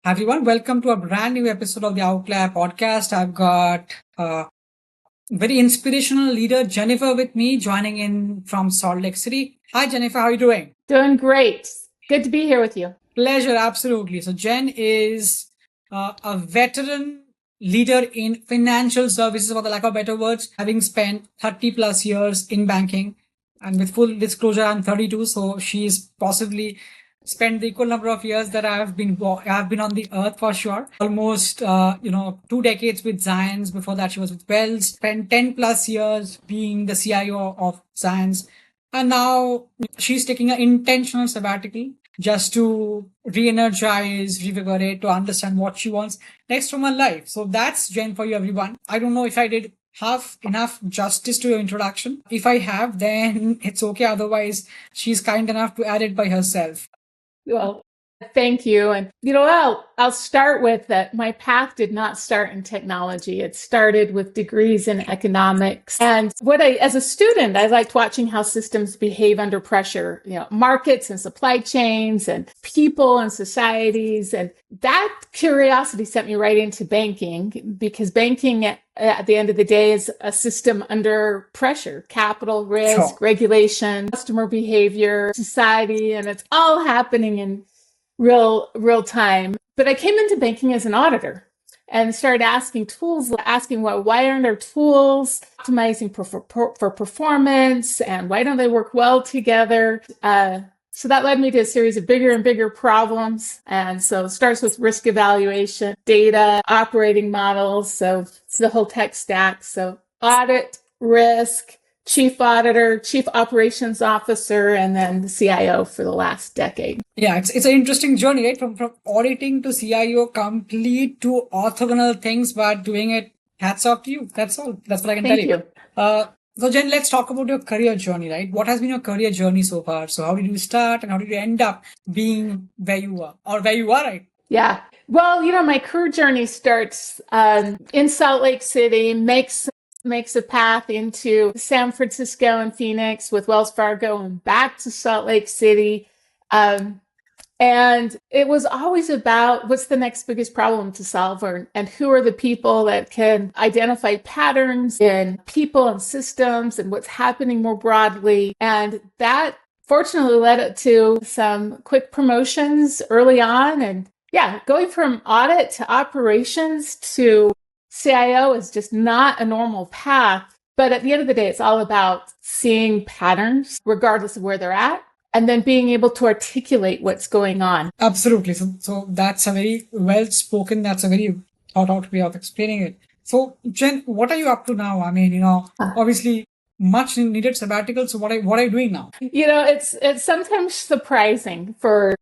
Everyone, welcome to a brand new episode of the Outlier Podcast. I've got a very inspirational leader, Jennifer, with me, joining in from Salt Lake City. Hi, Jennifer. How are you doing? Doing great. Good to be here with you. Pleasure, absolutely. So, Jen is a veteran leader in financial services, for the lack of better words, having spent 30 plus years in banking. And with full disclosure, I'm 32, so she's possibly spent the equal number of years that I've been on the earth for sure. Almost 2 decades with Zions. Before that, she was with Wells. Spent 10 plus years being the CIO of Zions, and now she's taking an intentional sabbatical just to re-energize, revigorate, to understand what she wants next from her life. So that's Jen for you, everyone. I don't know if I did have enough justice to your introduction. If I have, then it's okay. Otherwise, she's kind enough to add it by herself. Well, thank you. And, I'll start with that. My path did not start in technology. It started with degrees in economics. And as a student, I liked watching how systems behave under pressure, markets and supply chains and people and societies. And that curiosity sent me right into banking, because banking at the end of the day is a system under pressure: capital, risk, regulation, customer behavior, society, and it's all happening in real time. But I came into banking as an auditor and started asking why aren't our tools optimizing for performance, and why don't they work well together? So that led me to a series of bigger and bigger problems. And so it starts with risk evaluation, data, operating models. So it's the whole tech stack. So audit, risk, chief auditor, chief operations officer, and then the CIO for the last decade. Yeah, it's an interesting journey, right? From auditing to CIO, complete to orthogonal things, but doing it, hats off to you. That's all. That's what I can tell you. Thank you. So Jen, let's talk about your career journey, right? What has been your career journey so far? So how did you start and how did you end up being where you are, or where you are right? Yeah. Well, my career journey starts in Salt Lake City, makes a path into San Francisco and Phoenix with Wells Fargo, and back to Salt Lake City. And it was always about what's the next biggest problem to solve, and who are the people that can identify patterns in people and systems and what's happening more broadly. And that fortunately led to some quick promotions early on. And going from audit to operations to CIO is just not a normal path. But at the end of the day, it's all about seeing patterns regardless of where they're at, and then being able to articulate what's going on. Absolutely. So that's a very well spoken, that's a very thought out way of explaining it. So Jen, what are you up to now? I mean, obviously much needed sabbatical. So what are you doing now? It's sometimes surprising for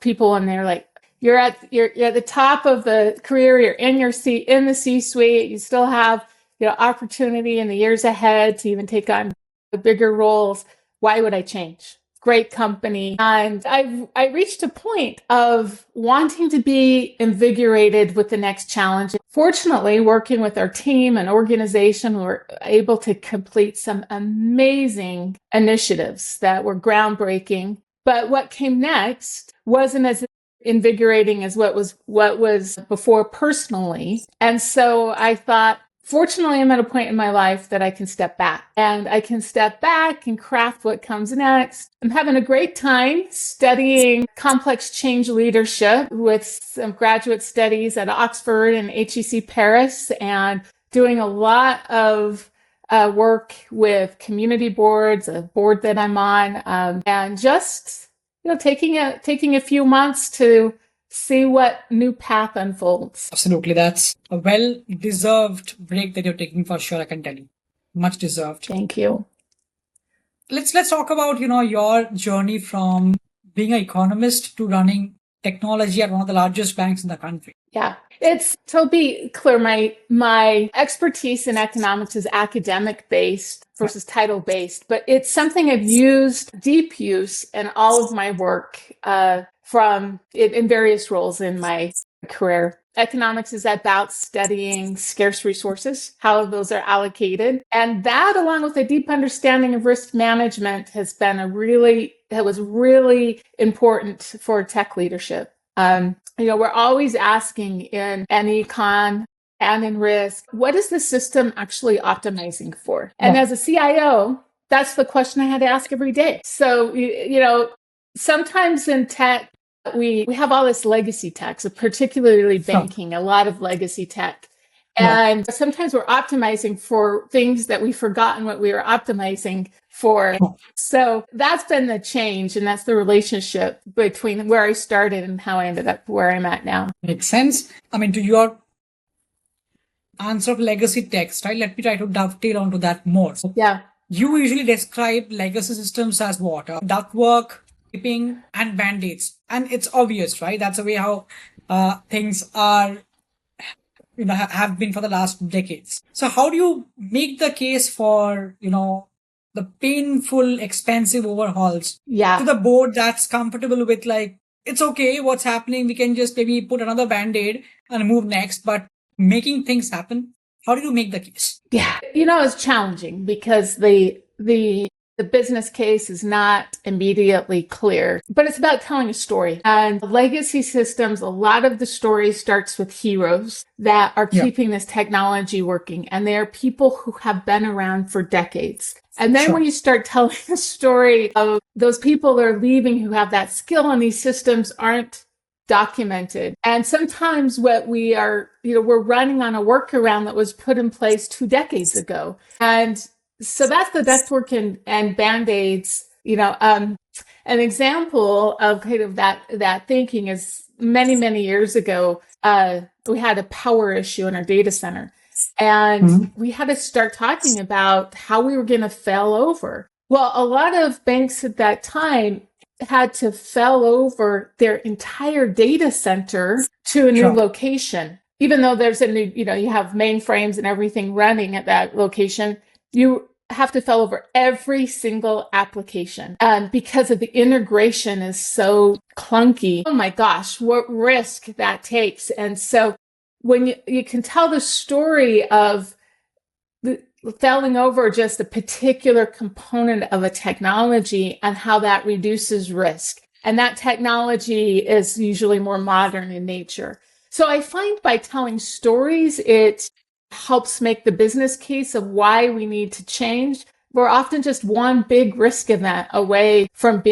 people when they're like, you're at the top of the career, you're in the C-suite, you still have opportunity in the years ahead to even take on the bigger roles. Why would I change? Great company. And I reached a point of wanting to be invigorated with the next challenge. Fortunately, working with our team and organization, we were able to complete some amazing initiatives that were groundbreaking. But what came next wasn't as invigorating as what was before personally. And so I thought, fortunately, I'm at a point in my life that I can step back, and I can step back and craft what comes next. I'm having a great time studying complex change leadership with some graduate studies at Oxford and HEC Paris, and doing a lot of work with community boards, a board that I'm on, and just taking a few months to see what new path unfolds. Absolutely. That's a well-deserved break that you're taking for sure, I can tell you. Much deserved. Thank you. Let's talk about, your journey from being an economist to running technology at one of the largest banks in the country. Yeah. To be clear, my expertise in economics is academic based versus title based, but it's something I've used, deep use in all of my work, in various roles in my career. Economics is about studying scarce resources, how those are allocated. And that, along with a deep understanding of risk management, has been was really important for tech leadership. we're always asking in econ and in risk, what is the system actually optimizing for? And as a CIO, that's the question I had to ask every day. So, sometimes in tech, we have all this legacy tech, so particularly banking, a lot of legacy tech. And sometimes we're optimizing for things that we've forgotten what we were optimizing for. So that's been the change, and that's the relationship between where I started and how I ended up where I'm at now. Makes sense. I mean, to your answer of legacy text, right? Let me try to dovetail onto that more. So you usually describe legacy systems as what? Ductwork, keeping, and band-aids. And it's obvious, right? That's the way how things are, have been for the last decades. So how do you make the case for, the painful, expensive overhauls to the board that's comfortable with, like, it's okay, what's happening, we can just maybe put another band-aid and move next, but making things happen, how do you make the case? Yeah, it's challenging because the business case is not immediately clear, but it's about telling a story. And legacy systems, a lot of the story starts with heroes that are keeping this technology working. And they are people who have been around for decades. And then when you start telling the story of those people that are leaving who have that skill and these systems aren't documented. And sometimes what we are, we're running on a workaround that was put in place 2 decades ago. And so that's the ductwork and band-aids. An example of kind of that thinking is many years ago, we had a power issue in our data center. And we had to start talking about how we were going to fail over. Well, a lot of banks at that time had to fail over their entire data center to a new location. Even though there's a new, you have mainframes and everything running at that location, you have to fail over every single application. And because of the integration is so clunky, oh my gosh, what risk that takes. And so when you can tell the story of failing over just a particular component of a technology and how that reduces risk. And that technology is usually more modern in nature. So I find by telling stories, it helps make the business case of why we need to change. We're often just one big risk event away from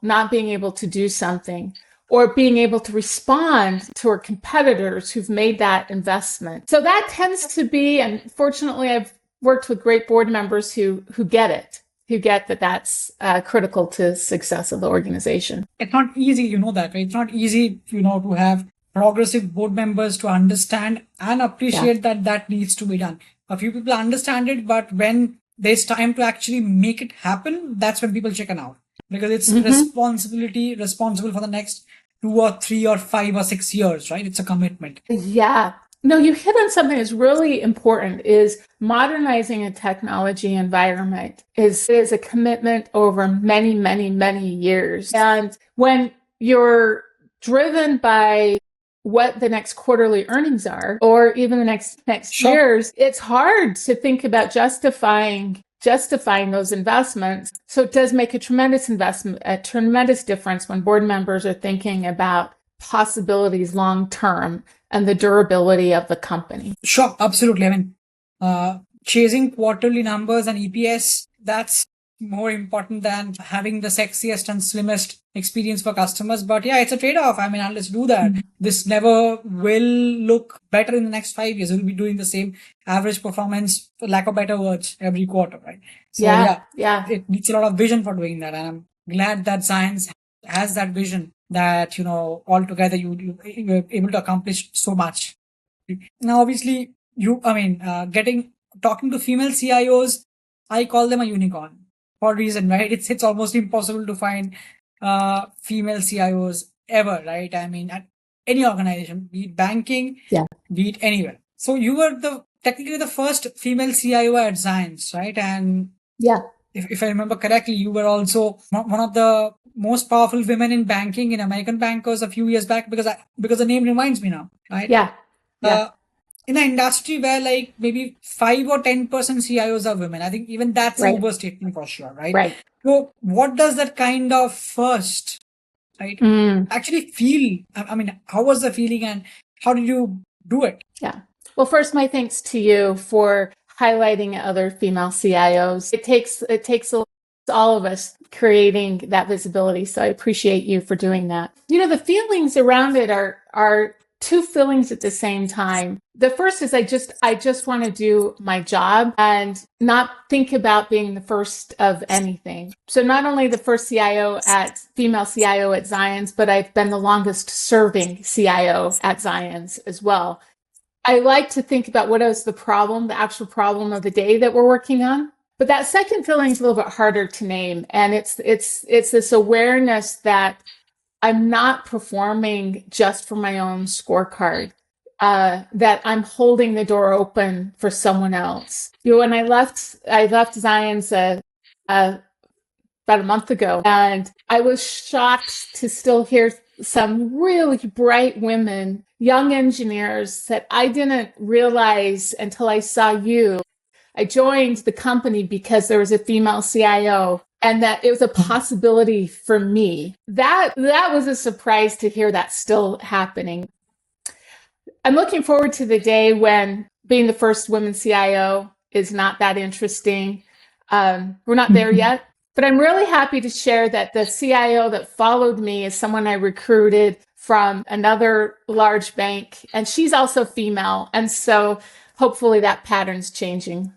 not being able to do something or being able to respond to our competitors who've made that investment. So that tends to be, and fortunately I've worked with great board members who get it, who get that that's critical to success of the organization. It's not easy, that, right? It's not easy, to have progressive board members to understand and appreciate that needs to be done. A few people understand it, but when there's time to actually make it happen, that's when people chicken out. Because it's responsible for the next 2 or 3 or 5 or 6 years, right? It's a commitment. Yeah. No, you hit on something that's really important is modernizing a technology environment is a commitment over many years. And when you're driven by what the next quarterly earnings are, or even the next years, it's hard to think about justifying those investments. So it does make a tremendous difference when board members are thinking about possibilities long term and the durability of the company. Sure, absolutely. I mean, chasing quarterly numbers and EPS, that's more important than having the sexiest and slimmest experience for customers. But yeah, it's a trade-off. I mean, unless you do that, this never will look better in the next 5 years. We'll be doing the same average performance, for lack of better words, every quarter, right? So it needs a lot of vision for doing that. And I'm glad that Zions has that vision that, altogether you're able to accomplish so much. Now, obviously, talking to female CIOs, I call them a unicorn. For a reason, right? It's almost impossible to find female CIOs ever, right? I mean, at any organization, be it banking, be it anywhere. So you were technically the first female CIO at Zions, right? And if I remember correctly, you were also one of the most powerful women in banking in American Bankers a few years back, because the name reminds me now, right? In an industry where like maybe 5 or 10% CIOs are women, I think even that's an overstatement for sure, right? So what does that kind of first right? Actually feel, I mean, how was the feeling and how did you do it? Yeah. Well, first, my thanks to you for highlighting other female CIOs. It takes all of us creating that visibility. So I appreciate you for doing that. You know, the feelings around it are two feelings at the same time. The first is I just want to do my job and not think about being the first of anything. So not only the first female CIO at Zions, but I've been the longest serving CIO at Zions as well. I like to think about what is the actual problem of the day that we're working on. But that second feeling is a little bit harder to name. And it's this awareness that I'm not performing just for my own scorecard, that I'm holding the door open for someone else. You know, when I left Zions about a month ago, and I was shocked to still hear some really bright women, young engineers that I didn't realize until I saw you. I joined the company because there was a female CIO and that it was a possibility for me. That was a surprise to hear that still happening. I'm looking forward to the day when being the first woman CIO is not that interesting. We're not there yet, but I'm really happy to share that the CIO that followed me is someone I recruited from another large bank, and she's also female. And so hopefully that pattern's changing.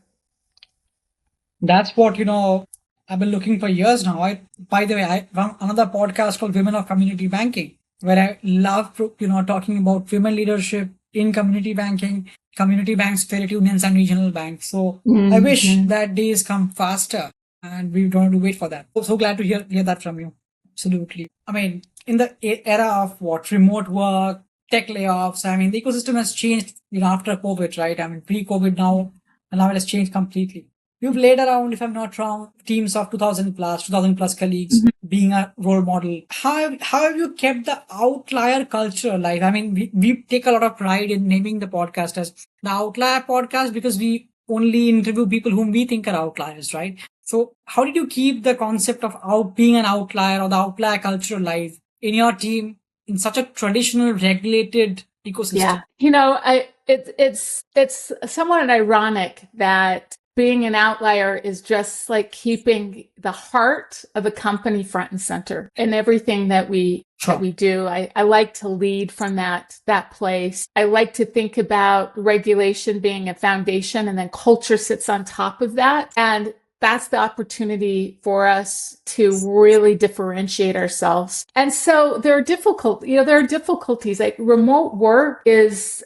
That's what, I've been looking for years now. By the way, I run another podcast called Women of Community Banking, where I love, talking about women leadership in community banking, community banks, credit unions, and regional banks. So I wish that days come faster and we don't have to wait for that. So glad to hear that from you. Absolutely. I mean, in the era of remote work, tech layoffs, I mean, the ecosystem has changed, after COVID, right? I mean, pre-COVID now, and now it has changed completely. You've laid around, if I'm not wrong, teams of 2000 plus colleagues being a role model. How have you kept the outlier culture alive? I mean, we take a lot of pride in naming the podcast as the Outlier Podcast because we only interview people whom we think are outliers, right? So how did you keep the concept of being an outlier or the outlier culture alive in your team in such a traditional regulated ecosystem? Yeah. It's somewhat ironic that being an outlier is just like keeping the heart of a company front and center in everything that we do. I like to lead from that place. I like to think about regulation being a foundation and then culture sits on top of that. And that's the opportunity for us to really differentiate ourselves. And so there are difficulties. Like remote work is,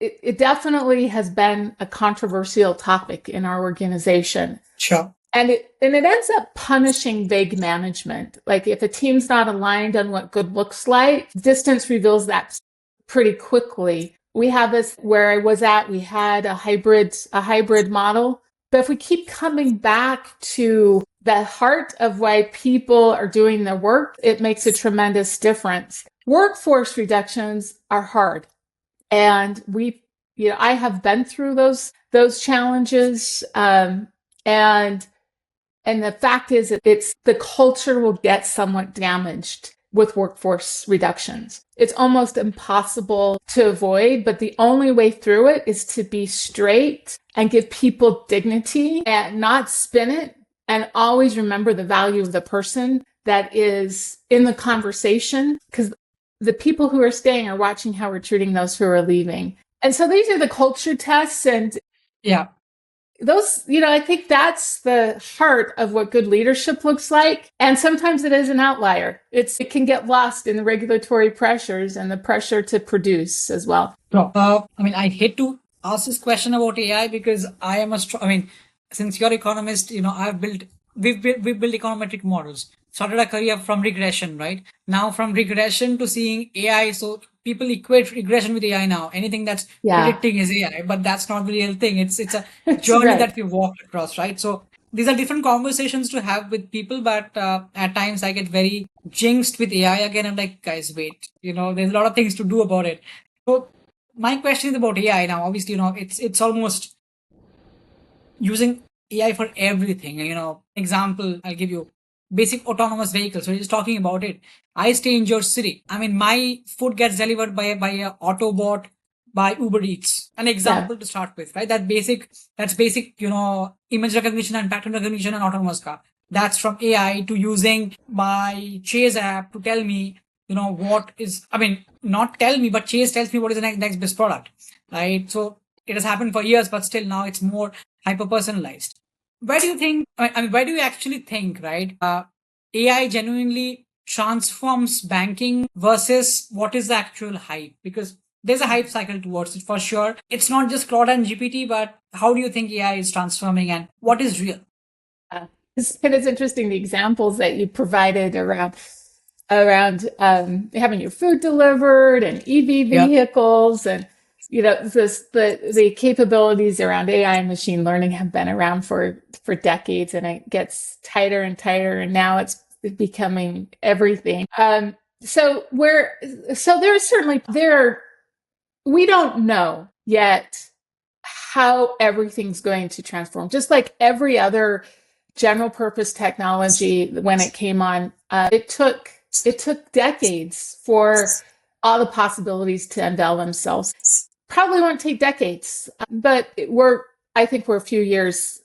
it definitely has been a controversial topic in our organization. Sure. And it ends up punishing vague management. Like if a team's not aligned on what good looks like, distance reveals that pretty quickly. We have this where I was at, we had a hybrid model. But if we keep coming back to the heart of why people are doing their work, it makes a tremendous difference. Workforce reductions are hard. And I have been through those challenges. And the fact is it's the culture will get somewhat damaged with workforce reductions. It's almost impossible to avoid, but the only way through it is to be straight and give people dignity and not spin it and always remember the value of the person that is in the conversation because the people who are staying are watching how we're treating those who are leaving. And so these are the culture tests and yeah. Those, I think that's the heart of what good leadership looks like. And sometimes it is an outlier. It can get lost in the regulatory pressures and the pressure to produce as well. I hate to ask this question about AI because since you're economist, we've built econometric models. Started a career from regression, right? Now from regression to seeing AI. So people equate regression with AI now. Anything that's predicting is AI, but that's not the real thing. It's a journey right. that we walked across, right? So these are different conversations to have with people, but at times I get very jinxed with AI again. I'm like, guys, wait, there's a lot of things to do about it. So my question is about AI now. Obviously, it's almost using AI for everything. Example I'll give you. basic autonomous vehicles. So just talking about it. I stay in your city. I mean, my food gets delivered by a Autobot, by Uber Eats. An Yeah. example to start with, right? That's basic, image recognition and pattern recognition and autonomous car. That's from AI to using my Chase app to tell me, what is, I mean, not tell me, but Chase tells me what is the next best product, right? So it has happened for years, but still now it's more hyper personalized. Where do you think, I mean, where do you actually think, right? AI genuinely transforms banking versus what is the actual hype? Because there's a hype cycle towards it for sure. It's not just Claude and GPT, but how do you think AI is transforming and what is real? It's interesting the examples that you provided around having your food delivered and EV Yeah. vehicles and the capabilities around AI and machine learning have been around for decades, and it gets tighter and tighter, and now it's becoming everything. So there's certainly we don't know yet how everything's going to transform. Just like every other general purpose technology, when it came on, it took decades for all the possibilities to unveil themselves. Probably won't take decades, but I think we're a few years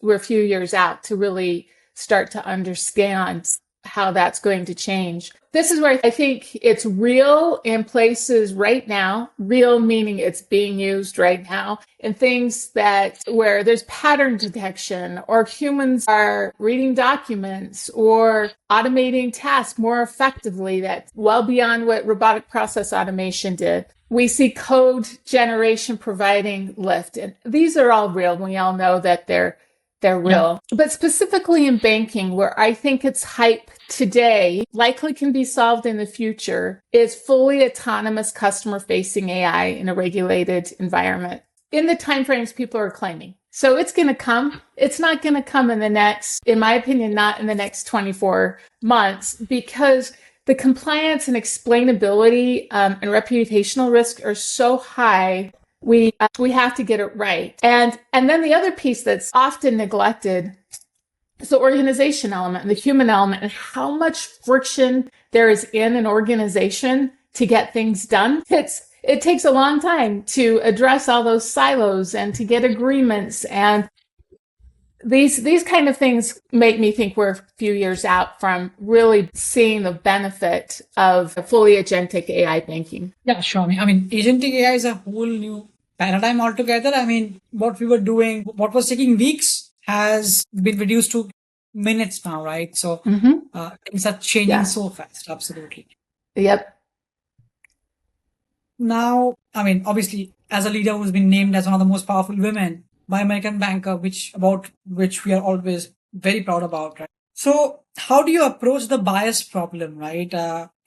out to really start to understand how that's going to change. This is where I think it's real in places right now, real meaning it's being used right now, in things where there's pattern detection, or humans are reading documents or automating tasks more effectively, that's well beyond what robotic process automation did. We see code generation providing lift, and these are all real. We all know that they're real. Yeah. But specifically in banking, where I think it's hype today, likely can be solved in the future, is fully autonomous customer-facing AI in a regulated environment in the timeframes people are claiming. So it's going to come. It's not going to come in my opinion, not in the next 24 months, because the compliance and explainability and reputational risk are so high. We have to get it right. And then the other piece that's often neglected is the organization element and the human element, and how much friction there is in an organization to get things done. It takes a long time to address all those silos and to get agreements, and these kind of things make me think we're a few years out from really seeing the benefit of fully agentic AI banking. Yeah, sure. I mean, agentic AI is a whole new paradigm altogether. I mean, what we were doing, what was taking weeks, has been reduced to minutes now, right? So things are changing so fast. Absolutely. Yep. Now, I mean, obviously, as a leader who's been named as one of the most powerful women by American Banker, which we are always very proud about, right? So how do you approach the bias problem, right?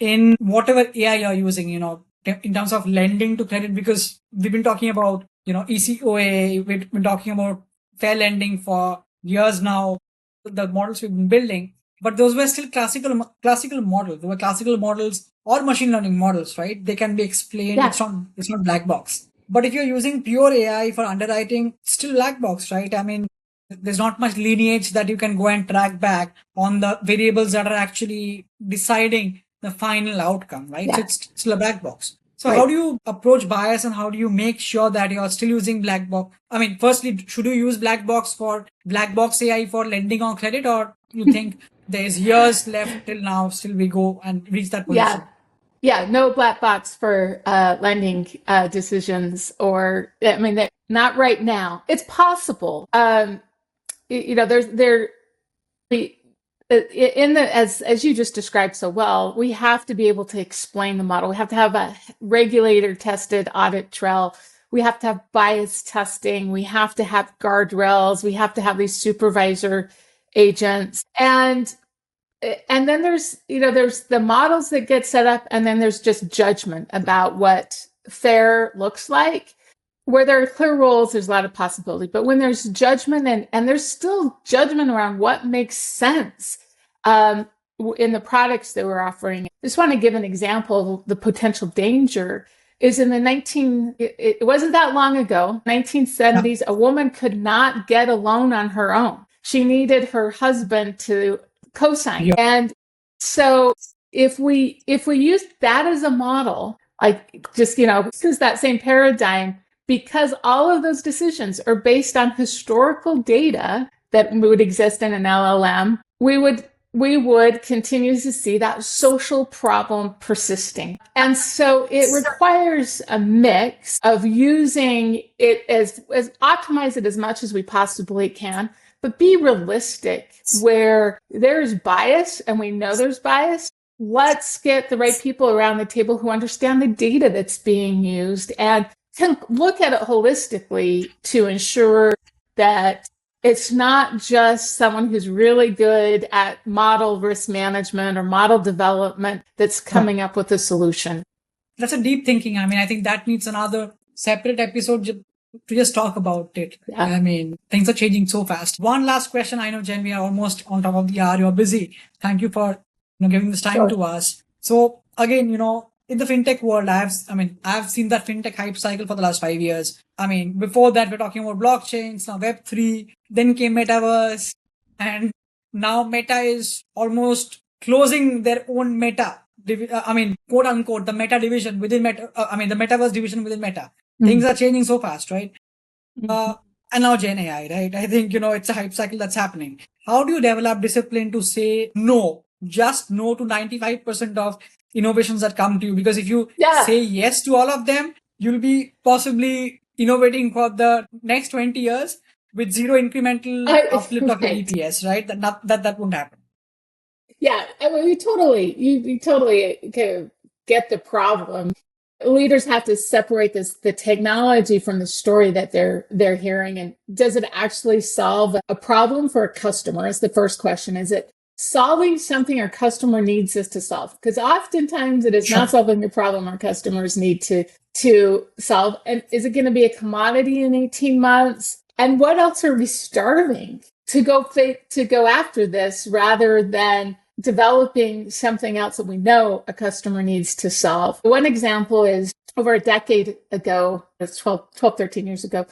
In whatever AI you're using, in terms of lending to credit, because we've been talking about, ECOA, we've been talking about fair lending for years now, the models we've been building, but those were still classical models. They were classical models or machine learning models, right? They can be explained. Yeah. It's not black box. But if you're using pure AI for underwriting, still black box, right? I mean, there's not much lineage that you can go and track back on the variables that are actually deciding the final outcome, right? Yeah. So it's still a black box. So right. How do you approach bias, and how do you make sure that you're still using black box? I mean, firstly, should you use black box AI for lending on credit, or you think there's years left till now, still we go and reach that position? Yeah, no black box for lending decisions, or I mean, not right now. It's possible. As you just described so well, we have to be able to explain the model. We have to have a regulator tested audit trail. We have to have bias testing. We have to have guardrails. We have to have these supervisor agents. And then there's the models that get set up, and then there's just judgment about what fair looks like. Where there are clear rules, there's a lot of possibility. But when there's judgment, and there's still judgment around what makes sense in the products that we're offering. I just want to give an example of the potential danger. Is in it wasn't that long ago, 1970s, a woman could not get a loan on her own. She needed her husband to cosine. Yeah. And so if we use that as a model, like just, use that same paradigm, because all of those decisions are based on historical data that would exist in an LLM, we would continue to see that social problem persisting. And so it requires a mix of using it as optimize it as much as we possibly can, but be realistic where there's bias and we know there's bias. Let's get the right people around the table who understand the data that's being used and can look at it holistically to ensure that it's not just someone who's really good at model risk management or model development that's coming up with a solution. That's a deep thinking. I mean, I think that needs another separate episode to just talk about it. Yeah. I mean, things are changing so fast. One last question. I know, Jen, we are almost on top of the hour. You're busy. Thank you for giving this time to us. So again, in the fintech world, I've seen that fintech hype cycle for the last 5 years. I mean, before that, we're talking about blockchains, now Web3, then came Metaverse, and now Meta is almost closing their own Meta. Quote unquote, the Meta division within Meta. The Metaverse division within Meta. Things are changing so fast, right? And now Gen AI, right? I think, it's a hype cycle that's happening. How do you develop discipline to say no, just no to 95% of innovations that come to you? Because if you say yes to all of them, you'll be possibly innovating for the next 20 years with zero incremental uplift of your EPS, right? That won't happen. Yeah, I mean, you totally get the problem. Leaders have to separate the technology from the story that they're hearing, and does it actually solve a problem for a customer? Is the first question. Is it solving something our customer needs us to solve? Because oftentimes it is not solving the problem our customers need to solve. And is it going to be a commodity in 18 months? And what else are we starving to go after this rather than developing something else that we know a customer needs to solve? One example is over a decade ago, it's 12, 13 years ago,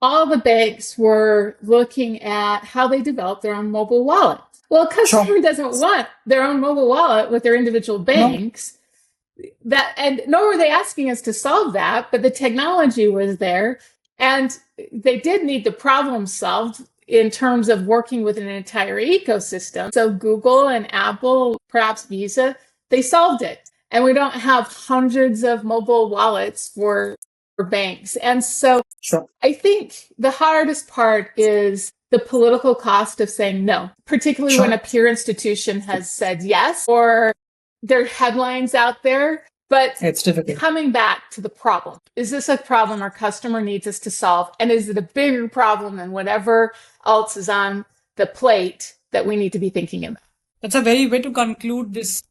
all the banks were looking at how they develop their own mobile wallet. Well, a customer doesn't want their own mobile wallet with their individual banks. And nor were they asking us to solve that, but the technology was there. And they did need the problem solved in terms of working with an entire ecosystem. So Google and Apple, perhaps Visa, they solved it. And we don't have hundreds of mobile wallets for banks. And so I think the hardest part is the political cost of saying no, particularly when a peer institution has said yes, or there are headlines out there. But it's difficult. Coming back to the problem, is this a problem our customer needs us to solve? And is it a bigger problem than whatever else is on the plate that we need to be thinking about? That's a very way to conclude this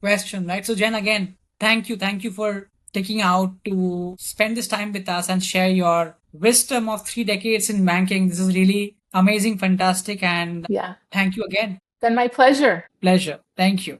question, right? So Jen, again, thank you for taking out to spend this time with us and share your wisdom of 3 decades in banking. This is really amazing, fantastic, and thank you again. Then my pleasure. Pleasure. Thank you.